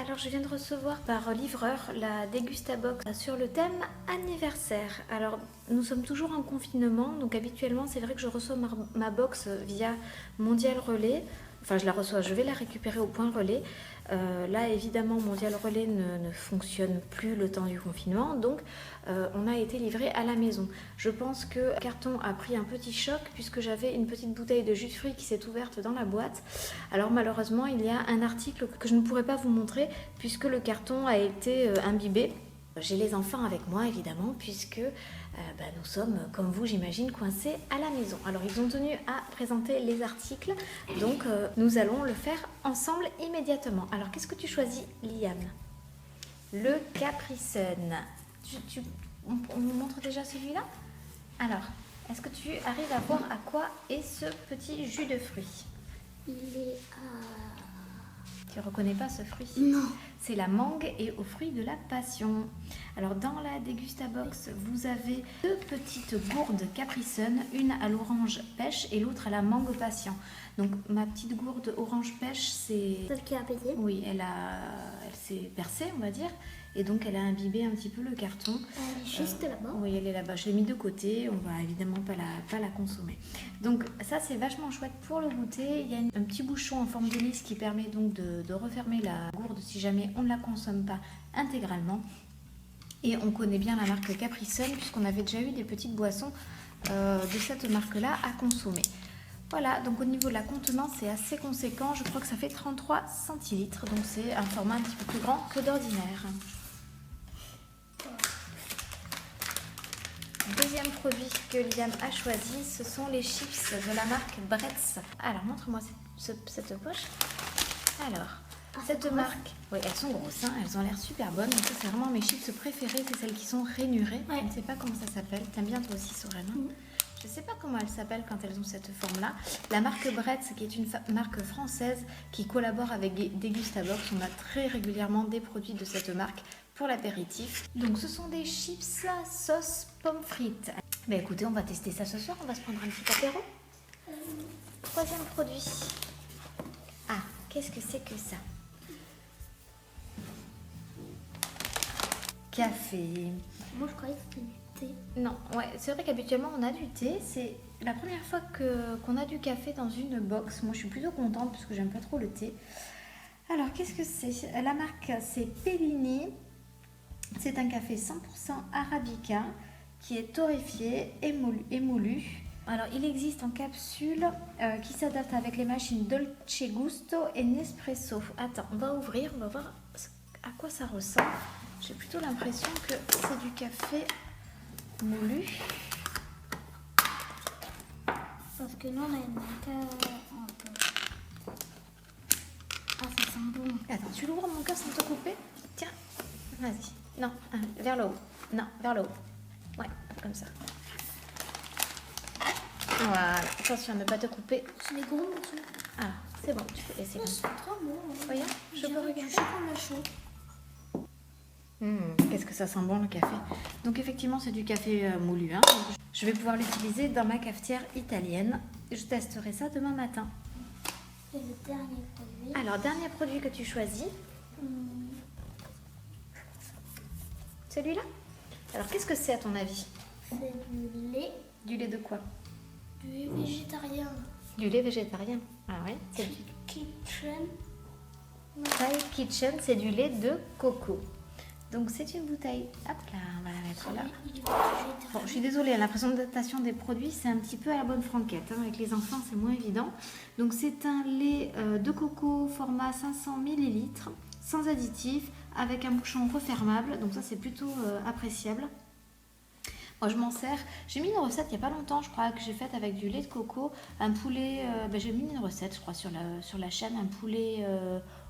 Alors je viens de recevoir par livreur la Dégustabox sur le thème anniversaire. Alors nous sommes toujours en confinement, donc habituellement c'est vrai que je reçois ma box via Mondial Relais. Enfin je la reçois, je vais la récupérer au point relais. Là évidemment Mondial Relais ne fonctionne plus le temps du confinement, donc on a été livré à la maison. Je pense que le carton a pris un petit choc puisque j'avais une petite bouteille de jus de fruits qui s'est ouverte dans la boîte. Alors malheureusement il y a un article que je ne pourrais pas vous montrer puisque le carton a été imbibé. J'ai les enfants avec moi évidemment puisque nous sommes, comme vous j'imagine, coincés à la maison. Alors ils ont tenu à présenter les articles, donc nous allons le faire ensemble immédiatement. Alors qu'est-ce que tu choisis, Liam? Le Capri Sun. On nous montre déjà celui-là? Alors, est-ce que tu arrives à voir à quoi est ce petit jus de fruits? Il est à... Tu reconnais pas ce fruit? Non. C'est la mangue et aux fruits de la passion. Alors dans la Dégustabox, vous avez deux petites gourdes Capri Sun, une à l'orange pêche et l'autre à la mangue passion. Donc ma petite gourde orange pêche, c'est... Celle qui a payé? Oui, elle s'est percée, on va dire. Et donc elle a imbibé un petit peu le carton. Elle est juste là-bas. Oui, elle est là-bas. Je l'ai mis de côté. On va évidemment pas la consommer. Donc ça c'est vachement chouette pour le goûter. Il y a un petit bouchon en forme d'hélice qui permet donc de refermer la gourde si jamais on ne la consomme pas intégralement. Et on connaît bien la marque Capri Sun puisqu'on avait déjà eu des petites boissons de cette marque-là à consommer. Voilà, donc au niveau de la contenance, c'est assez conséquent. Je crois que ça fait 33 centilitres. Donc c'est un format un petit peu plus grand que d'ordinaire. Deuxième produit que Liam a choisi, ce sont les chips de la marque Bretz. Alors, montre-moi cette poche. Alors, cette marque, oui, elles sont grosses, hein, elles ont l'air super bonnes. Donc ça, c'est vraiment mes chips préférées, c'est celles qui sont rainurées. Ouais. Je ne sais pas comment ça s'appelle. T'aimes bien toi aussi, Sorel, hein? Je ne sais pas comment elles s'appellent quand elles ont cette forme-là. La marque Bretz, qui est une marque française qui collabore avec Dégustabox. On a très régulièrement des produits de cette marque pour l'apéritif. Donc ce sont des chips sauce pommes frites. Ben écoutez, on va tester ça ce soir. On va se prendre un petit apéro. Troisième produit. Ah, qu'est-ce que c'est que ça? Café. Moi je croyais que c'était du thé. Non, ouais, c'est vrai qu'habituellement on a du thé. C'est la première fois qu'on a du café dans une box. Moi je suis plutôt contente parce que j'aime pas trop le thé. Alors qu'est-ce que c'est? La marque c'est Pellini. C'est un café 100% arabica qui est torréfié et moulu. Alors il existe en capsule qui s'adapte avec les machines Dolce Gusto et Nespresso. Attends, on va ouvrir, on va voir à quoi ça ressemble. J'ai plutôt l'impression que c'est du café moulu. Parce que nous on a une marque un peu... Ah ça sent bon. Attends, tu l'ouvres mon cœur sans te couper? Tiens, vas-y. Non, vers le haut. Non, vers le haut. Ouais, comme ça. Voilà, attention à ne pas te couper. C'est des gros morceaux. Ah, c'est bon, tu peux laisser. Oh, c'est trop bon. Regarde, je peux regarder. Du chocolat chaud. Qu'est-ce que ça sent bon le café. Donc effectivement c'est du café moulu. Hein. Je vais pouvoir l'utiliser dans ma cafetière italienne. Je testerai ça demain matin. Et le dernier produit. Alors dernier produit que tu choisis. Celui-là. Alors qu'est-ce que c'est à ton avis? C'est du lait. Du lait de quoi? Du lait végétarien. Du lait végétarien. Ah ouais. C'est du Kitchen. Thai Kitchen, c'est du lait de coco. Donc c'est une bouteille. Hop là, on va la mettre là. Bon, je suis désolée, la présentation des produits, c'est un petit peu à la bonne franquette. Hein. Avec les enfants, c'est moins évident. Donc c'est un lait de coco format 500 ml, sans additifs, avec un bouchon refermable. Donc ça, c'est plutôt appréciable. Moi, je m'en sers. J'ai mis une recette il n'y a pas longtemps, je crois, que j'ai faite avec du lait de coco. Un poulet, j'ai mis une recette, je crois, sur la chaîne. Un poulet...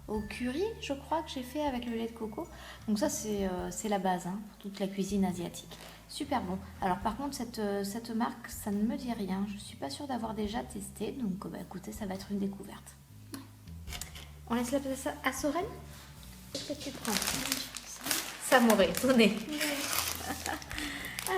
au curry, je crois que j'ai fait avec le lait de coco. Donc ça, c'est la base hein, pour toute la cuisine asiatique. Super bon. Alors par contre, cette marque, ça ne me dit rien. Je ne suis pas sûre d'avoir déjà testé. Donc écoutez, ça va être une découverte. On laisse la place à Sorel. Qu'est-ce que tu prends? Ça m'aurait étonné.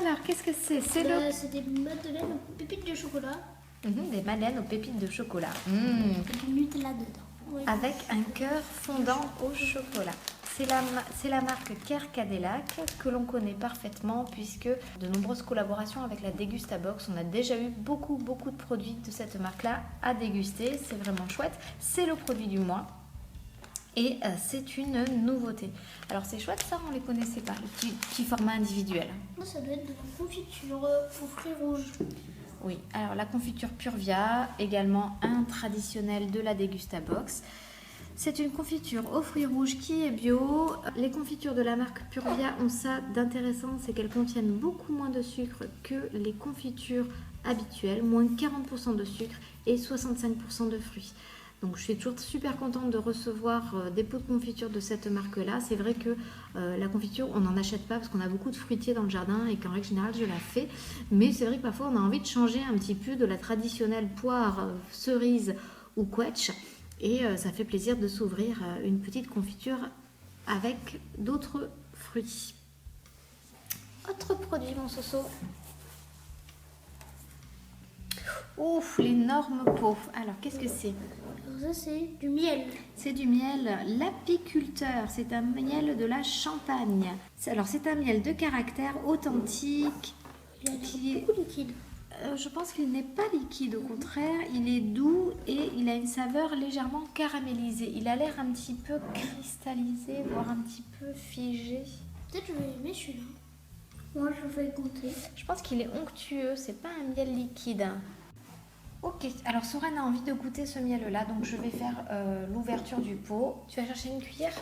Alors, qu'est-ce que c'est? C'est des madeleines aux pépites de chocolat. Des madeleines aux pépites de chocolat. Et du Nutella dedans. Oui. avec un cœur fondant au chocolat. C'est la marque Care Cadillac que l'on connaît parfaitement puisque de nombreuses collaborations avec la Degustabox, on a déjà eu beaucoup de produits de cette marque-là à déguster. C'est vraiment chouette. C'est le produit du mois et c'est une nouveauté. Alors c'est chouette ça, on ne les connaissait pas, le petit format individuel. Ça doit être de la confiture aux fruits rouges. Oui, alors la confiture Purvia, également un traditionnel de la Degustabox. C'est une confiture aux fruits rouges qui est bio. Les confitures de la marque Purvia ont ça d'intéressant, c'est qu'elles contiennent beaucoup moins de sucre que les confitures habituelles, moins 40% de sucre et 65% de fruits. Donc je suis toujours super contente de recevoir des pots de confiture de cette marque-là. C'est vrai que la confiture, on n'en achète pas parce qu'on a beaucoup de fruitiers dans le jardin et qu'en règle générale, je la fais. Mais c'est vrai que parfois, on a envie de changer un petit peu de la traditionnelle poire, cerise ou quetch. Et ça fait plaisir de s'ouvrir une petite confiture avec d'autres fruits. Autre produit, mon Soso. Ouf, l'énorme pot. Alors, qu'est-ce que c'est? Alors ça, c'est du miel. C'est du miel l'apiculteur. C'est un miel de la Champagne. Alors, c'est un miel de caractère authentique. Il a qui est... beaucoup liquide. Je pense qu'il n'est pas liquide, au contraire, il est doux et il a une saveur légèrement caramélisée. Il a l'air un petit peu cristallisé, voire un petit peu figé. Peut-être que je vais aimer celui-là. Moi, je vais goûter. Je pense qu'il est onctueux, c'est pas un miel liquide. Ok, alors Soren a envie de goûter ce miel-là, donc je vais faire l'ouverture du pot. Tu vas chercher une cuillère ?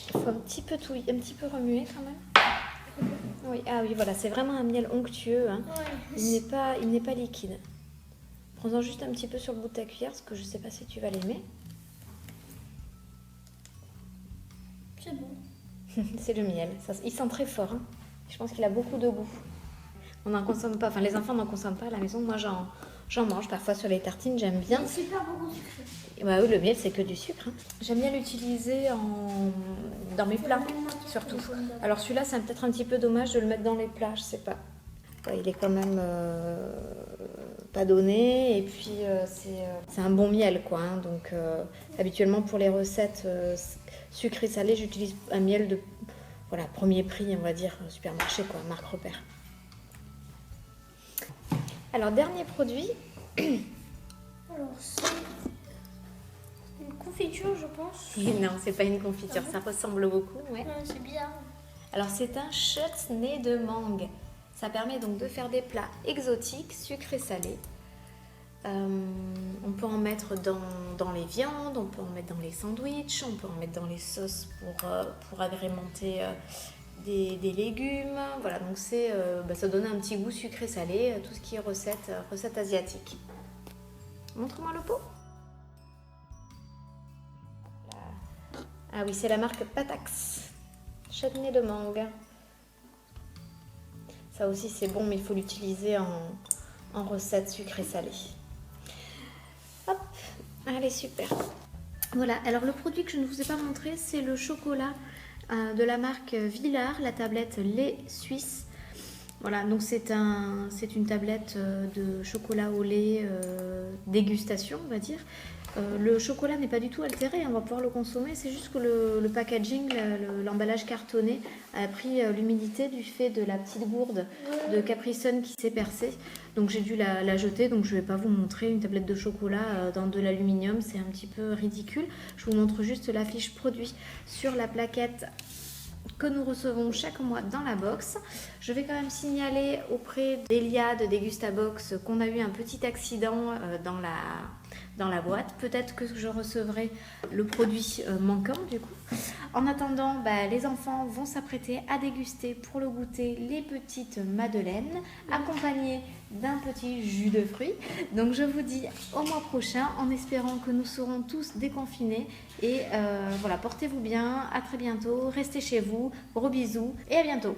Il faut un petit peu remuer quand même. Oui, ah oui, voilà, c'est vraiment un miel onctueux. Hein. Ouais. Il n'est pas liquide. Prends-en juste un petit peu sur le bout de ta cuillère, parce que je ne sais pas si tu vas l'aimer. C'est bon. C'est le miel. Il sent très fort. Hein. Je pense qu'il a beaucoup de goût. On n'en consomme pas, enfin les enfants n'en consomment pas à la maison. Moi, j'en mange parfois sur les tartines, j'aime bien. C'est super beaucoup sucré. Bah oui, le miel, c'est que du sucre. Hein. J'aime bien l'utiliser dans mes plats, surtout. Alors celui-là, c'est peut-être un petit peu dommage de le mettre dans les plats, je sais pas. Ouais, il est quand même pas donné, et puis c'est un bon miel, quoi. Hein. Donc habituellement, pour les recettes sucrées salées, j'utilise un miel de premier prix, on va dire, supermarché, quoi, marque repère. Alors, dernier produit. Alors, c'est une confiture, je pense. Non, c'est pas une confiture, ça ressemble beaucoup. Ouais. C'est bizarre. Alors, c'est un chutney de mangue. Ça permet donc de faire des plats exotiques, sucrés salés. On peut en mettre dans les viandes, on peut en mettre dans les sandwichs, on peut en mettre dans les sauces pour agrémenter des légumes. Voilà, donc ça donne un petit goût sucré-salé, tout ce qui est recette asiatique. Montre-moi le pot. Ah oui, c'est la marque Patax. Chutney de mangue. Ça aussi c'est bon, mais il faut l'utiliser en recette sucrée-salée. Hop, allez, super. Voilà, alors le produit que je ne vous ai pas montré, c'est le chocolat de la marque Villars, la tablette lait suisse. Voilà, donc c'est une tablette de chocolat au lait dégustation, on va dire. Le chocolat n'est pas du tout altéré, on va pouvoir le consommer, c'est juste que le packaging, l'emballage cartonné a pris l'humidité du fait de la petite gourde de Capri Sun qui s'est percée. Donc j'ai dû la jeter, donc je ne vais pas vous montrer une tablette de chocolat dans de l'aluminium, c'est un petit peu ridicule. Je vous montre juste la fiche produit sur la plaquette que nous recevons chaque mois dans la box. Je vais quand même signaler auprès d'Elia de Degustabox qu'on a eu un petit accident dans la boîte. Peut-être que je recevrai le produit manquant du coup. En attendant, les enfants vont s'apprêter à déguster pour le goûter les petites madeleines accompagnées d'un petit jus de fruits. Donc je vous dis au mois prochain en espérant que nous serons tous déconfinés. Et voilà, portez-vous bien, à très bientôt, restez chez vous, gros bisous et à bientôt.